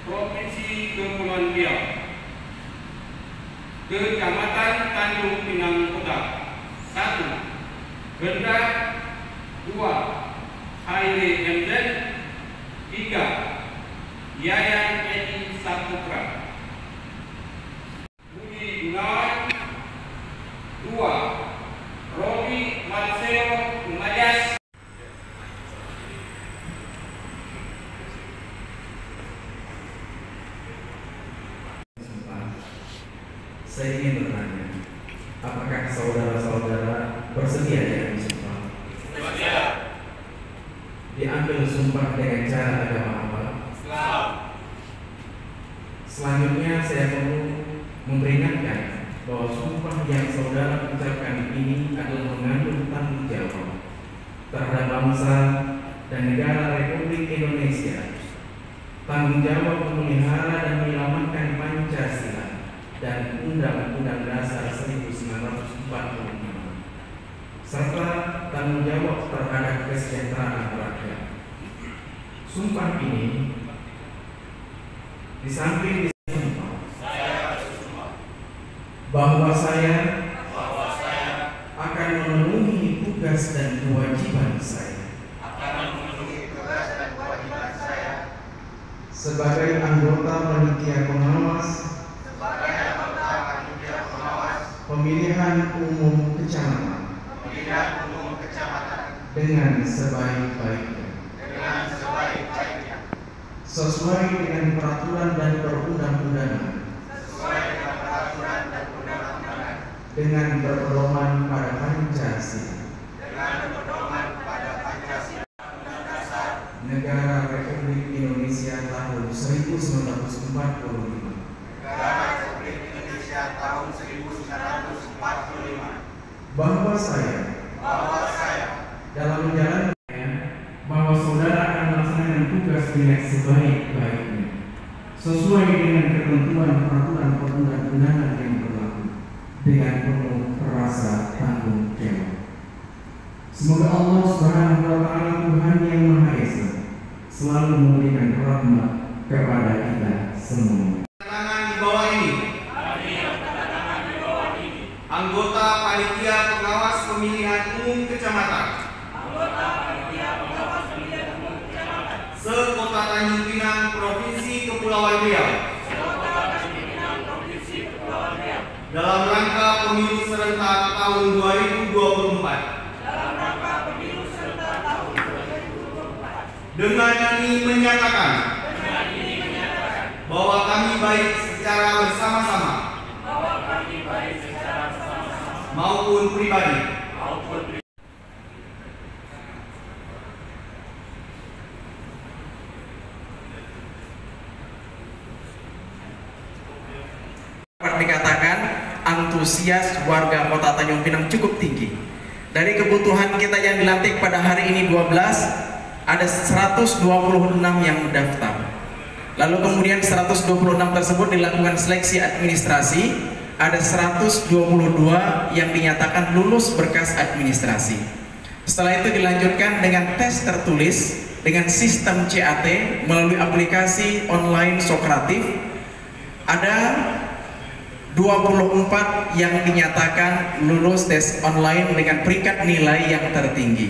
Provinsi Kepulauan Riau, Kecamatan Tanjung Pinang Kota. 1. Gendra. 2. Hairi MZ. 3. Yayan Edi Saputra. Budi Gunawan. 2. Robi Marcelo Majas. Saya ingin bertanya, apakah saudara-saudara bersedia dengan sumpah? Bersedia. Diambil sumpah dengan cara agama apa? Islam. Selanjutnya saya perlu memperingatkan bahwa sumpah yang saudara ucapkan ini adalah mengandung tanggung jawab terhadap bangsa dan negara Republik Indonesia, tanggung jawab memelihara dan menyelamatkan Pancasila dan Undang-Undang Dasar 1945, serta tanggung jawab terhadap kesejahteraan rakyat. Sumpah ini di samping disumpah bahwa saya akan memenuhi tugas dan kewajiban saya sebagai anggota panitia pengawas pemilihan umum kecamatan dengan sebaik-baiknya sesuai dengan peraturan dan perundang-undangan dengan berpedoman pada Pancasila Negara Republik Indonesia tahun 1945, bahwa saya dalam menjalankannya, bahwa saudara akan melaksanakan tugas dengan sebaik-baiknya sesuai dengan ketentuan peraturan perundang-undangan yang berlaku dengan penuh rasa tanggung jawab. Semoga Allah Subhanahu wa Ta'ala, Tuhan yang Maha Esa, selalu memberikan rahmat kepada kita semua. Tangan di bawah ini. Anggota Panitia Pengawas Pemilihan Umum Kecamatan. Se-Kota Tanjung Pinang, Provinsi Kepulauan Riau. Dalam rangka pemilu serentak tahun 2024. Dengan ini menyatakan bahwa kami baik secara bersama-sama maupun pribadi. Dapat dikatakan antusias warga Kota Tanjung Pinang cukup tinggi. Dari kebutuhan kita yang dilantik pada hari ini 12, ada 126 yang mendaftar. Lalu kemudian 126 tersebut dilakukan seleksi administrasi ada 122 yang dinyatakan lulus berkas administrasi. Setelah itu dilanjutkan dengan tes tertulis dengan sistem CAT melalui aplikasi online Sokratif. Ada 24 yang dinyatakan lulus tes online dengan peringkat nilai yang tertinggi.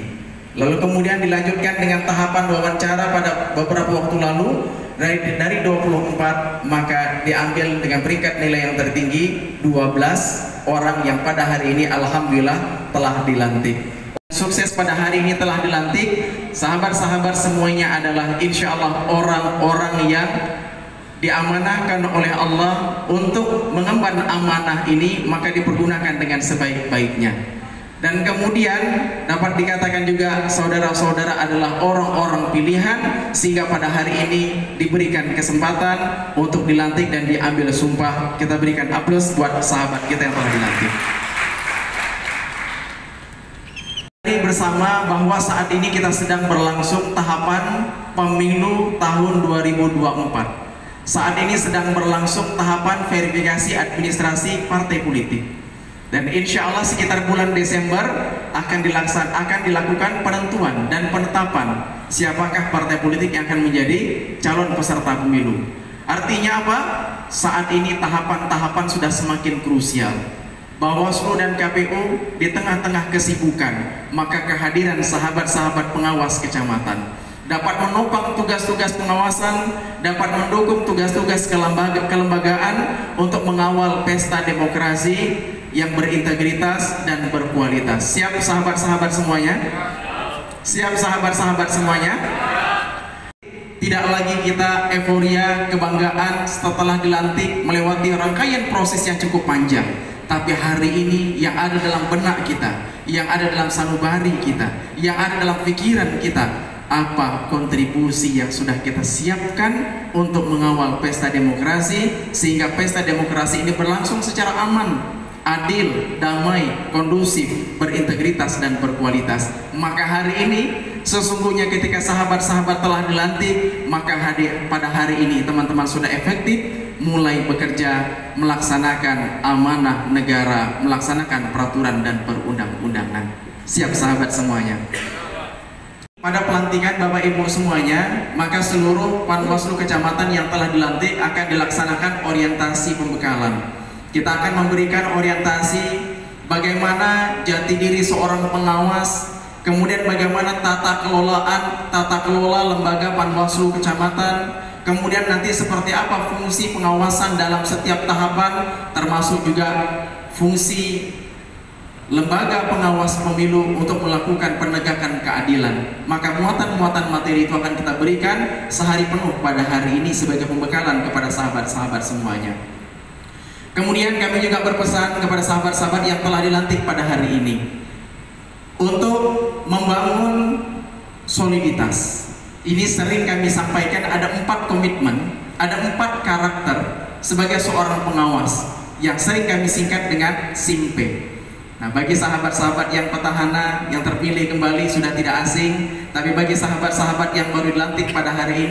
Lalu kemudian dilanjutkan dengan tahapan wawancara pada beberapa waktu lalu. Dari 24 maka diambil dengan peringkat nilai yang tertinggi 12 orang yang pada hari ini alhamdulillah telah dilantik. Sukses pada hari ini telah dilantik. Sahabat-sahabat semuanya adalah insya Allah orang-orang yang diamanahkan oleh Allah untuk mengemban amanah ini, maka dipergunakan dengan sebaik-baiknya. Dan kemudian dapat dikatakan juga saudara-saudara adalah orang-orang pilihan, sehingga pada hari ini diberikan kesempatan untuk dilantik dan diambil sumpah. Kita berikan aplaus buat sahabat kita yang telah dilantik. Bersama bahwa saat ini kita sedang berlangsung tahapan pemilu tahun 2024. Saat ini sedang berlangsung tahapan verifikasi administrasi partai politik. Dan insya Allah sekitar bulan Desember akan dilakukan penentuan dan penetapan siapakah partai politik yang akan menjadi calon peserta pemilu. Artinya apa? Saat ini tahapan-tahapan sudah semakin krusial. Bawaslu dan KPU di tengah-tengah kesibukan, maka kehadiran sahabat-sahabat pengawas kecamatan dapat menopang tugas-tugas pengawasan, dapat mendukung tugas-tugas kelembagaan untuk mengawal pesta demokrasi yang berintegritas dan berkualitas. Siap sahabat-sahabat semuanya? Siap sahabat-sahabat semuanya? Tidak lagi kita euforia, kebanggaan setelah dilantik melewati rangkaian proses yang cukup panjang. Tapi hari ini yang ada dalam benak kita, yang ada dalam sanubari kita, yang ada dalam pikiran kita, apa kontribusi yang sudah kita siapkan untuk mengawal pesta demokrasi, sehingga pesta demokrasi ini berlangsung secara aman, adil, damai, kondusif, berintegritas dan berkualitas. Maka hari ini sesungguhnya ketika sahabat-sahabat telah dilantik, maka pada hari ini teman-teman sudah efektif mulai bekerja melaksanakan amanah negara, melaksanakan peraturan dan perundang-undangan. Siap sahabat semuanya? Pada pelantikan Bapak Ibu semuanya, maka seluruh Panwaslu kecamatan yang telah dilantik akan dilaksanakan orientasi pembekalan. Kita akan memberikan orientasi bagaimana jati diri seorang pengawas, kemudian bagaimana tata kelola lembaga Panwaslu kecamatan, kemudian nanti seperti apa fungsi pengawasan dalam setiap tahapan, termasuk juga fungsi lembaga pengawas pemilu untuk melakukan penegakan keadilan. Maka muatan-muatan materi itu akan kita berikan sehari penuh pada hari ini sebagai pembekalan kepada sahabat-sahabat semuanya. Kemudian kami juga berpesan kepada sahabat-sahabat yang telah dilantik pada hari ini untuk membangun soliditas. Ini sering kami sampaikan, ada 4 komitmen, ada 4 karakter sebagai seorang pengawas yang sering kami singkat dengan SIMPE. Nah, bagi sahabat-sahabat yang petahana yang terpilih kembali sudah tidak asing, tapi bagi sahabat-sahabat yang baru dilantik pada hari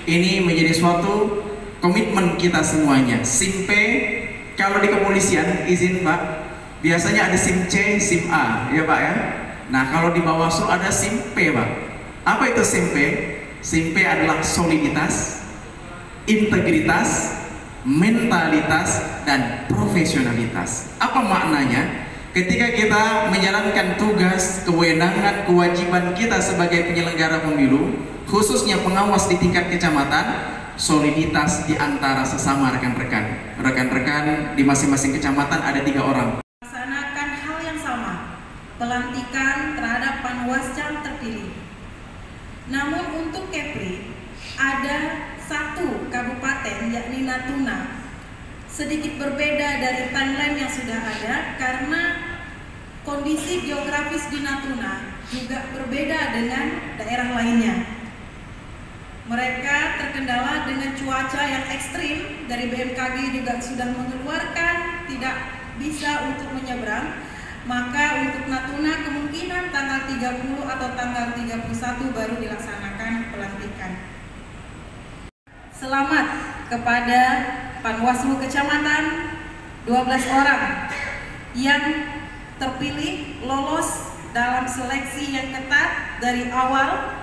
ini menjadi suatu komitmen kita semuanya. SIMPE, kalau di kepolisian, izin Pak, biasanya ada SIM C, SIM A, ya Pak ya. Nah, kalau di Bawaslu ada SIM P Pak. Apa itu SIM P? SIM P adalah soliditas, integritas, mentalitas, dan profesionalitas. Apa maknanya? Ketika kita menjalankan tugas, kewenangan, kewajiban kita sebagai penyelenggara pemilu, khususnya pengawas di tingkat kecamatan, soliditas di antara sesama rekan-rekan. Rekan-rekan di masing-masing kecamatan ada 3 orang. Melaksanakan hal yang sama, pelantikan terhadap panwascam terpilih. Namun untuk Kepri ada 1 kabupaten yakni Natuna. Sedikit berbeda dari timeline yang sudah ada karena kondisi geografis di Natuna juga berbeda dengan daerah lainnya. Mereka terkendala dengan cuaca yang ekstrim. Dari BMKG juga sudah mengeluarkan tidak bisa untuk menyeberang. Maka untuk Natuna kemungkinan tanggal 30 atau tanggal 31 baru dilaksanakan pelantikan. Selamat kepada Panwaslu Kecamatan 12 orang yang terpilih lolos dalam seleksi yang ketat dari awal,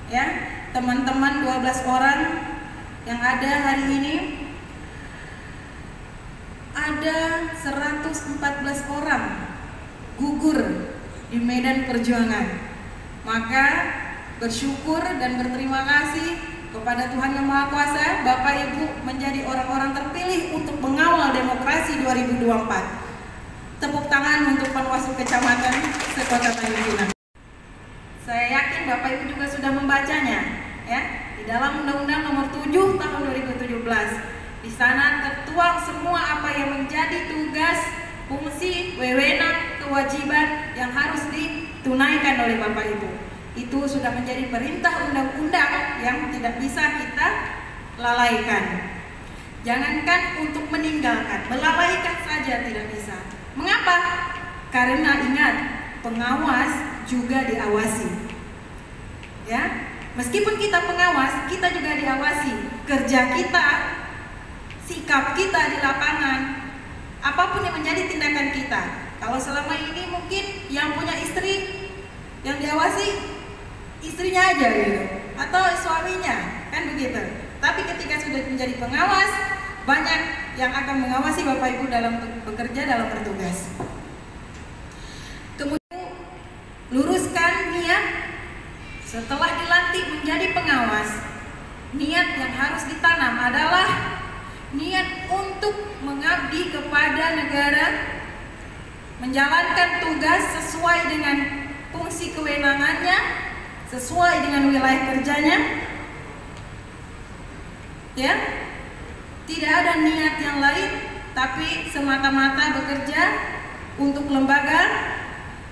ya. Teman-teman 12 orang yang ada hari ini, ada 114 orang gugur di medan perjuangan. Maka bersyukur dan berterima kasih kepada Tuhan Yang Maha Kuasa, Bapak Ibu menjadi orang-orang terpilih untuk mengawal demokrasi 2024. Tepuk tangan untuk Panwaslu Kecamatan Sekota Tanjung Pinang. Saya yakin Bapak Ibu juga sudah membacanya, ya. Di dalam Undang-Undang Nomor 7 Tahun 2017, di sana tertuang semua apa yang menjadi tugas, fungsi, wewenang, kewajiban yang harus ditunaikan oleh Bapak Ibu. Itu sudah menjadi perintah undang-undang yang tidak bisa kita lalaikan. Jangankan untuk meninggalkan, melalaikan saja tidak bisa. Mengapa? Karena ingat, pengawas juga diawasi. Ya, meskipun kita pengawas, kita juga diawasi. Kerja kita, sikap kita di lapangan, apapun yang menjadi tindakan kita. Kalau selama ini mungkin yang punya istri yang diawasi istrinya aja gitu, atau suaminya, kan begitu. Tapi ketika sudah menjadi pengawas, banyak yang akan mengawasi Bapak Ibu dalam bekerja, dalam bertugas. Kemudian luruskan niat setelah dilantik menjadi pengawas. Niat yang harus ditanam adalah niat untuk mengabdi kepada negara, menjalankan tugas sesuai dengan fungsi kewenangannya, sesuai dengan wilayah kerjanya, ya. Tidak ada niat yang lain, tapi semata-mata bekerja untuk lembaga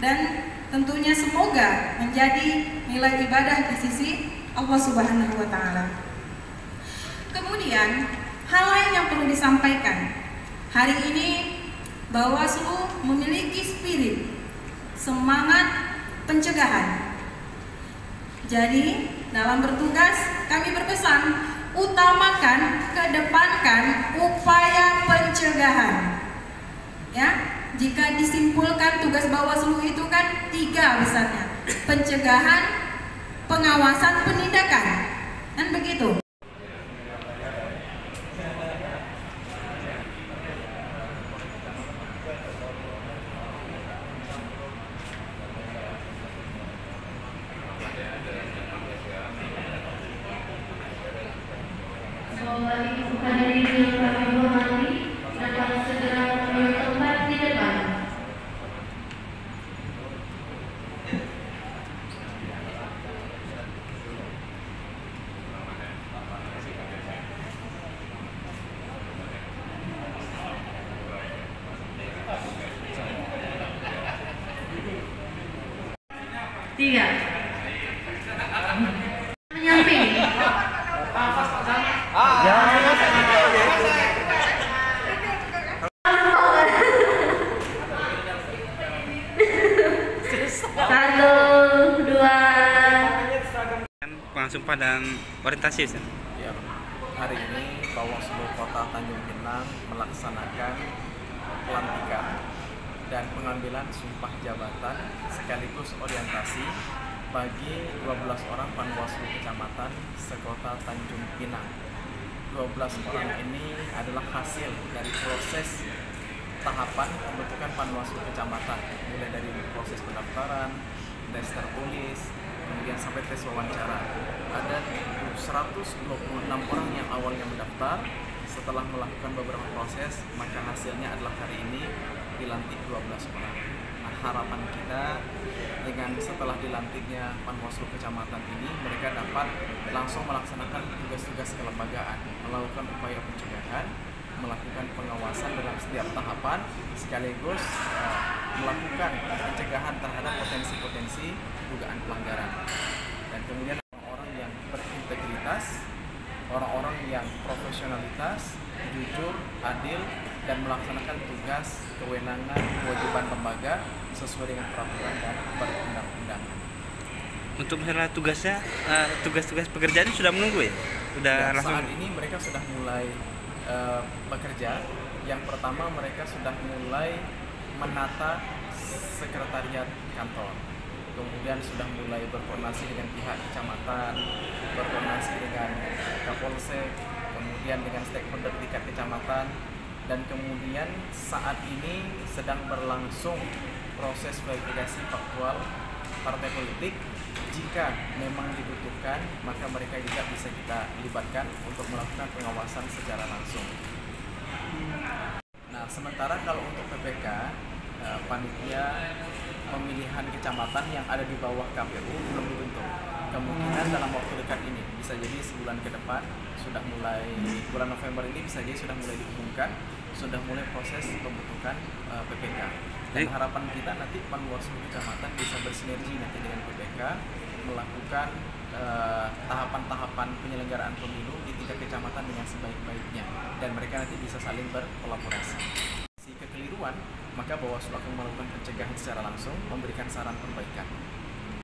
dan tentunya semoga menjadi nilai ibadah di sisi Allah Subhanahu wa Ta'ala. Kemudian hal lain yang perlu disampaikan hari ini, Bawaslu memiliki spirit semangat pencegahan. Jadi dalam bertugas kami berpesan, utamakan, kedepankan upaya pencegahan. Ya, jika disimpulkan tugas Bawaslu itu kan 3 besarnya: pencegahan, pengawasan, penindakan, kan begitu. Hadirin yang kami hormati, dapat segera mengambil tempat di depan. Tiga. Menyamping. Satu, dua. Sumpah dan orientasi, Sen. Ya, hari ini Bawaslu Kota Tanjung Pinang melaksanakan pelantikan dan pengambilan sumpah jabatan sekaligus orientasi bagi 12 orang Panwaslu Kecamatan Sekota Tanjung Pinang. 12 orang ini adalah hasil dari proses tahapan pembentukan Panwaslu Kecamatan, mulai dari proses pendaftaran, tes tertulis, kemudian sampai tes wawancara. Ada 126 orang yang awalnya mendaftar. Setelah melakukan beberapa proses, maka hasilnya adalah hari ini dilantik 12 orang. Nah, harapan kita dengan setelah dilantiknya Panwaslu Kecamatan ini, mereka dapat langsung melaksanakan tugas-tugas kelembagaan, melakukan upaya pencegahan, melakukan pengawasan dalam setiap tahapan, sekaligus melakukan pencegahan terhadap potensi-potensi dugaan pelanggaran. Dan kemudian orang-orang yang berintegritas, orang-orang yang profesionalitas, jujur, adil, dan melaksanakan tugas, kewenangan, kewajiban lembaga sesuai dengan peraturan dan perundang-undangan. Untuk masalah tugasnya, tugas-tugas pekerjaan sudah menunggu ya? Sudah Ya, langsung. saat ini mereka sudah mulai bekerja Yang pertama, mereka sudah mulai menata sekretariat kantor. Kemudian sudah mulai berkoordinasi dengan pihak kecamatan, berkoordinasi dengan Kapolsek, kemudian dengan stakeholder tingkat kecamatan, dan kemudian saat ini sedang berlangsung proses verifikasi faktual partai politik. Jika memang dibutuhkan, maka mereka juga bisa kita libatkan untuk melakukan pengawasan secara langsung. Nah, sementara kalau untuk PPK, panitia pemilihan kecamatan yang ada di bawah KPU belum dibentuk. Kemungkinan dalam waktu dekat ini, bisa jadi sebulan ke depan, sudah mulai bulan November ini bisa jadi sudah mulai diumumkan, sudah mulai proses pembentukan PPK. Dan harapan kita nanti Panwaslu kecamatan bisa bersinergi nanti dengan PPK melakukan tahapan-tahapan penyelenggaraan pemilu di tingkat kecamatan dengan sebaik-baiknya, dan mereka nanti bisa saling berkolaborasi. Si kekeliruan, maka Bawaslu akan melakukan pencegahan secara langsung, memberikan saran perbaikan.